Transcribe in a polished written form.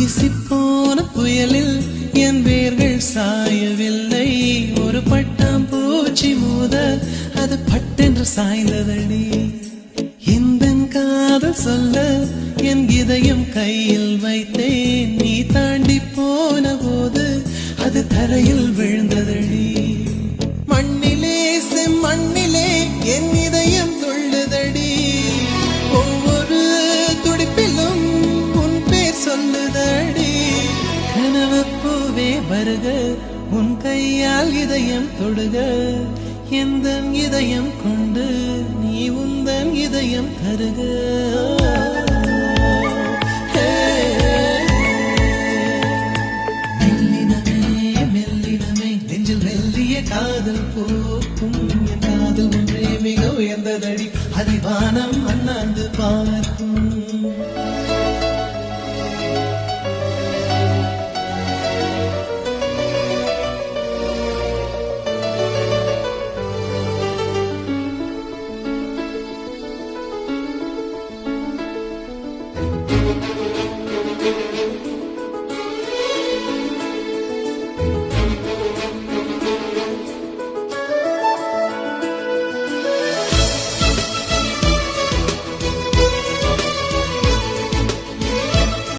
வீசிப்போன புயலில் என் வேர்கள் சாயவில்லை. ஒரு பட்டாம்பூச்சி மோத அது பட்டென்று சாய்ந்ததடி. இந்த காதல் சொல்ல என் இதயம் கையில் வைத்தேன். நீ தாண்டி போன போது அது தரையில் விழுந்ததடி. மண்ணிலே செம்மண்ணிலே என் இதயம் துள்ளுதடி. ஒவ்வொரு துடிப்பிலும் உன் பேர் சொல்லுதடி. கனவு பூவே வருக, உன் கையால் இதயம் தொடுக. எந்தன் இதயம் கொண்டு நீ உந்தன் இதயம் தருக. காதல் போக்கும் என் காதல் ஒன்றே மிக உயர்ந்ததடி. அதிவானம் அண்ணாந்து பாரு.